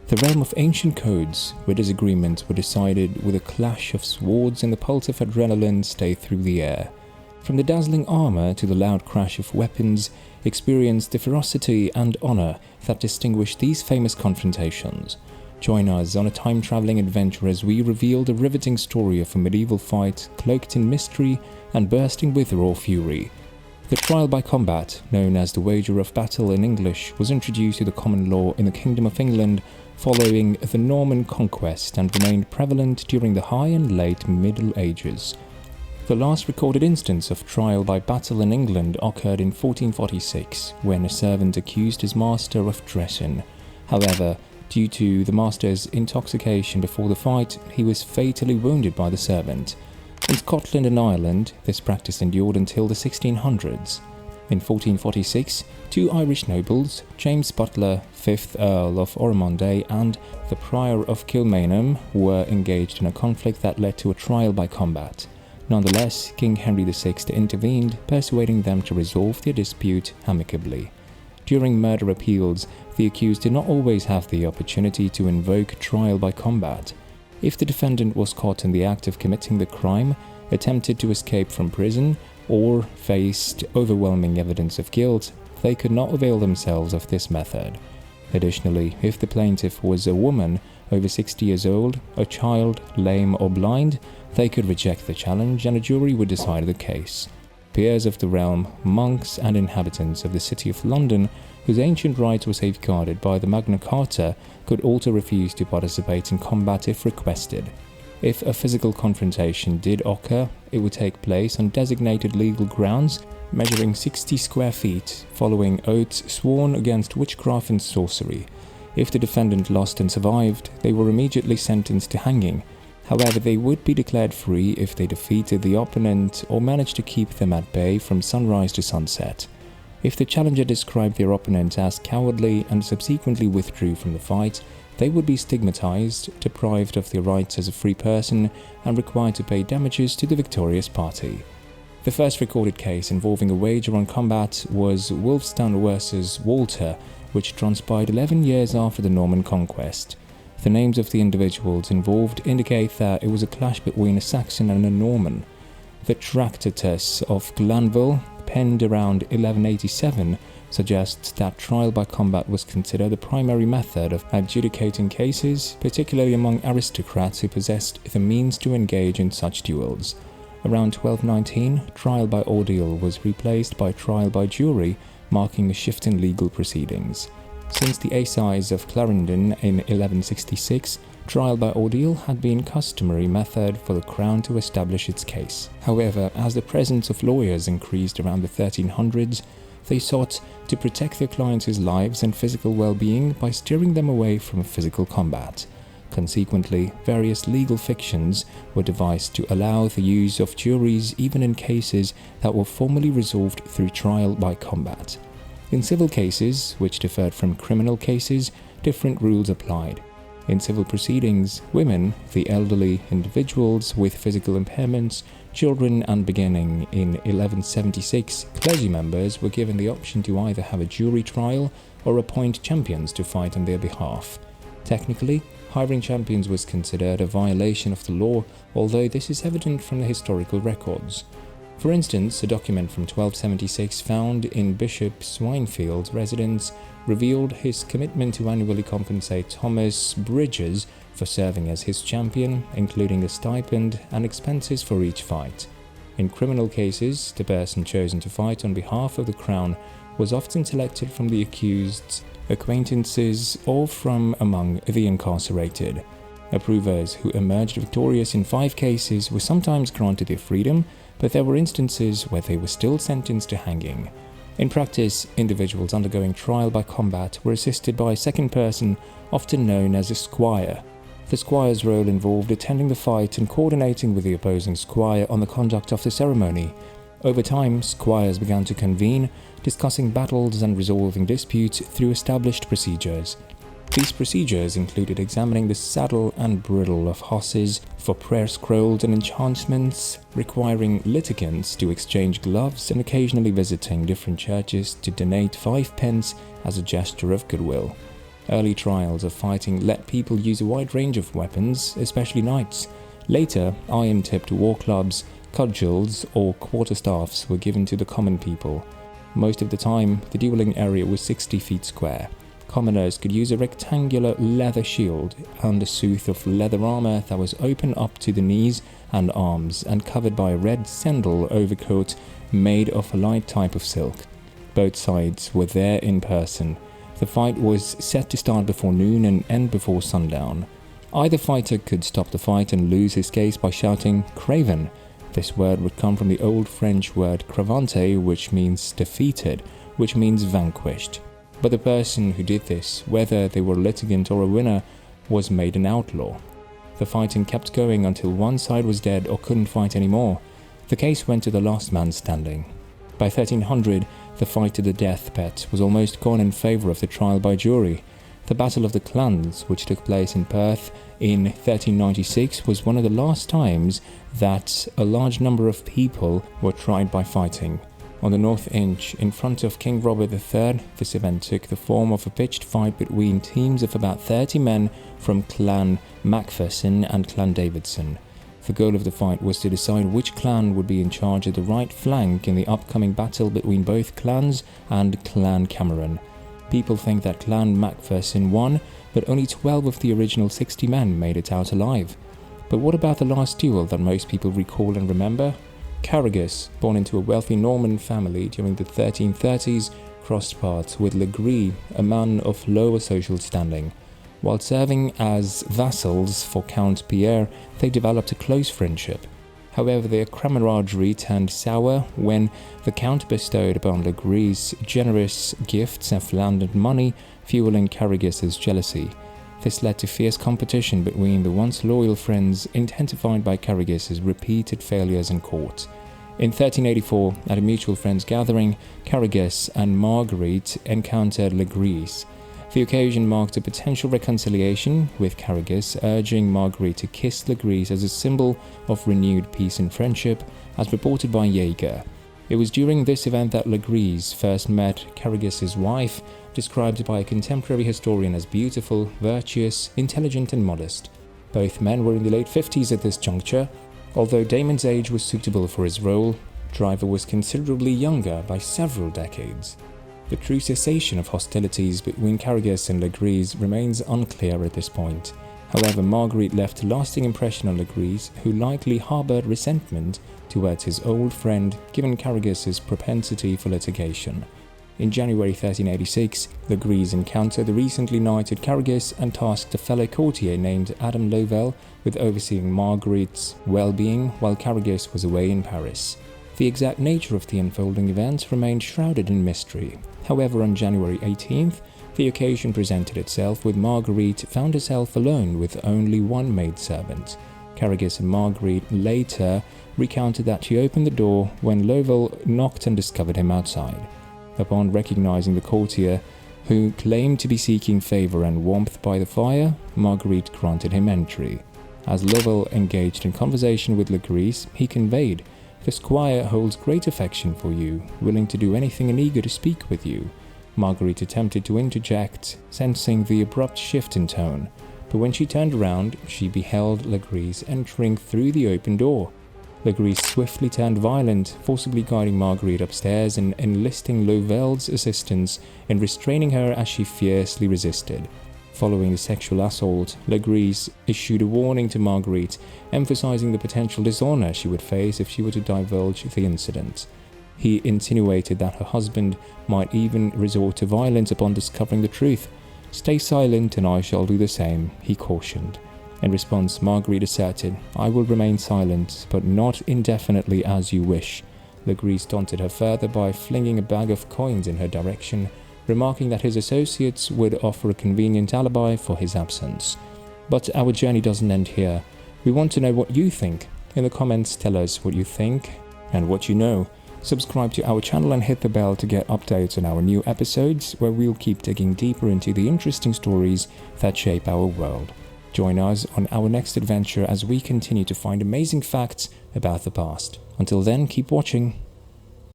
the realm of ancient codes where disagreements were decided with a clash of swords and the pulse of adrenaline stayed through the air. From the dazzling armor to the loud crash of weapons, experience the ferocity and honor that distinguish these famous confrontations. Join us on a time-traveling adventure as we reveal the riveting story of a medieval fight cloaked in mystery and bursting with raw fury. The trial by combat, known as the wager of battle in English, was introduced to the common law in the Kingdom of England following the Norman conquest and remained prevalent during the High and Late Middle Ages. The last recorded instance of trial by battle in England occurred in 1446, when a servant accused his master of treason. However, due to the master's intoxication before the fight, he was fatally wounded by the servant. In Scotland and Ireland, this practice endured until the 1600s. In 1446, two Irish nobles, James Butler, 5th Earl of Ormonde, and the Prior of Kilmainham, were engaged in a conflict that led to a trial by combat. Nonetheless, King Henry VI intervened, persuading them to resolve their dispute amicably. During murder appeals, the accused did not always have the opportunity to invoke trial by combat. If the defendant was caught in the act of committing the crime, attempted to escape from prison, or faced overwhelming evidence of guilt, they could not avail themselves of this method. Additionally, if the plaintiff was a woman over 60 years old, a child, lame or blind, they could reject the challenge and a jury would decide the case. Peers of the realm, monks and inhabitants of the city of London, whose ancient rights were safeguarded by the Magna Carta, could also refuse to participate in combat if requested. If a physical confrontation did occur, it would take place on designated legal grounds, measuring 60 square feet, following oaths sworn against witchcraft and sorcery. If the defendant lost and survived, they were immediately sentenced to hanging. However, they would be declared free if they defeated the opponent or managed to keep them at bay from sunrise to sunset. If the challenger described their opponent as cowardly and subsequently withdrew from the fight, they would be stigmatized, deprived of their rights as a free person, and required to pay damages to the victorious party. The first recorded case involving a wager on combat was Wulfstan vs. Walter, which transpired 11 years after the Norman conquest. The names of the individuals involved indicate that it was a clash between a Saxon and a Norman. The Tractatus of Glanville, penned around 1187, suggests that trial by combat was considered the primary method of adjudicating cases, particularly among aristocrats who possessed the means to engage in such duels. Around 1219, trial by ordeal was replaced by trial by jury, marking a shift in legal proceedings. Since the Assize of Clarendon in 1166, trial by ordeal had been customary method for the Crown to establish its case. However, as the presence of lawyers increased around the 1300s, they sought to protect their clients' lives and physical well-being by steering them away from physical combat. Consequently, various legal fictions were devised to allow the use of juries even in cases that were formally resolved through trial by combat. In civil cases, which differed from criminal cases, different rules applied. In civil proceedings, women, the elderly, individuals with physical impairments, children, and beginning in 1176, clergy members were given the option to either have a jury trial or appoint champions to fight on their behalf. Technically, hiring champions was considered a violation of the law, although this is evident from the historical records. For instance, a document from 1276 found in Bishop Swinefield's residence revealed his commitment to annually compensate Thomas Bridges for serving as his champion, including a stipend and expenses for each fight. In criminal cases, the person chosen to fight on behalf of the Crown was often selected from the accused's acquaintances or from among the incarcerated. Approvers who emerged victorious in 5 cases were sometimes granted their freedom, but there were instances where they were still sentenced to hanging. In practice, individuals undergoing trial by combat were assisted by a second person, often known as a squire. The squire's role involved attending the fight and coordinating with the opposing squire on the conduct of the ceremony. Over time, squires began to convene, discussing battles and resolving disputes through established procedures. These procedures included examining the saddle and bridle of horses for prayer scrolls and enchantments, requiring litigants to exchange gloves and occasionally visiting different churches to donate 5 pence as a gesture of goodwill. Early trials of fighting let people use a wide range of weapons, especially knights. Later, iron-tipped war clubs, cudgels, or quarterstaffs were given to the common people. Most of the time, the dueling area was 60 feet square. Commoners could use a rectangular leather shield and a suit of leather armor that was open up to the knees and arms and covered by a red sandal overcoat made of a light type of silk. Both sides were there in person. The fight was set to start before noon and end before sundown. Either fighter could stop the fight and lose his case by shouting "craven." This word would come from the old French word cravante, which means defeated, which means vanquished. But the person who did this, whether they were a litigant or a winner, was made an outlaw. The fighting kept going until one side was dead or couldn't fight anymore. The case went to the last man standing. By 1300, the fight to the death bet was almost gone in favour of the trial by jury. The Battle of the Clans, which took place in Perth in 1396, was one of the last times that a large number of people were tried by fighting. On the North Inch, in front of King Robert III, this event took the form of a pitched fight between teams of about 30 men from Clan Macpherson and Clan Davidson. The goal of the fight was to decide which clan would be in charge of the right flank in the upcoming battle between both clans and Clan Cameron. People think that Clan Macpherson won, but only 12 of the original 60 men made it out alive. But what about the last duel that most people recall and remember? Carragus, born into a wealthy Norman family during the 1330s, crossed paths with Legree, a man of lower social standing. While serving as vassals for Count Pierre, they developed a close friendship. However, their camaraderie turned sour when the Count bestowed upon Legree's generous gifts of land and money, fueling Carragus's jealousy. This led to fierce competition between the once loyal friends, intensified by Carragus's repeated failures in court. In 1384, at a mutual friends gathering, Carragus and Marguerite encountered Legree's. The occasion marked a potential reconciliation, with Carragus urging Marguerite to kiss Legree's as a symbol of renewed peace and friendship, as reported by Jaeger. It was during this event that Legree's first met Carragus's wife, described by a contemporary historian as beautiful, virtuous, intelligent and modest. Both men were in the late 50s at this juncture. Although Damon's age was suitable for his role, Driver was considerably younger by several decades. The true cessation of hostilities between Carragus and Legree's remains unclear at this point. However, Marguerite left a lasting impression on Legree's, who likely harboured resentment towards his old friend given Carragus's propensity for litigation. In January 1386, Legree's encountered the recently knighted Carragus and tasked a fellow courtier named Adam Lovell with overseeing Marguerite's well-being while Carragus was away in Paris. The exact nature of the unfolding events remained shrouded in mystery. However, on January 18th, the occasion presented itself with Marguerite found herself alone with only one maidservant. Carragus and Marguerite later recounted that she opened the door when Lovell knocked and discovered him outside. Upon recognizing the courtier, who claimed to be seeking favor and warmth by the fire, Marguerite granted him entry. As Lovell engaged in conversation with Legree's, he conveyed, "The squire holds great affection for you, willing to do anything and eager to speak with you." Marguerite attempted to interject, sensing the abrupt shift in tone, but when she turned around, she beheld Legree's entering through the open door. Legree swiftly turned violent, forcibly guiding Marguerite upstairs and enlisting Lovell's assistance in restraining her as she fiercely resisted. Following the sexual assault, Legree issued a warning to Marguerite, emphasizing the potential dishonor she would face if she were to divulge the incident. He insinuated that her husband might even resort to violence upon discovering the truth. "Stay silent and I shall do the same," he cautioned. In response, Marguerite asserted, "I will remain silent, but not indefinitely as you wish." Legree taunted her further by flinging a bag of coins in her direction, remarking that his associates would offer a convenient alibi for his absence. But our journey doesn't end here. We want to know what you think. In the comments, tell us what you think and what you know. Subscribe to our channel and hit the bell to get updates on our new episodes, where we'll keep digging deeper into the interesting stories that shape our world. Join us on our next adventure as we continue to find amazing facts about the past. Until then, keep watching.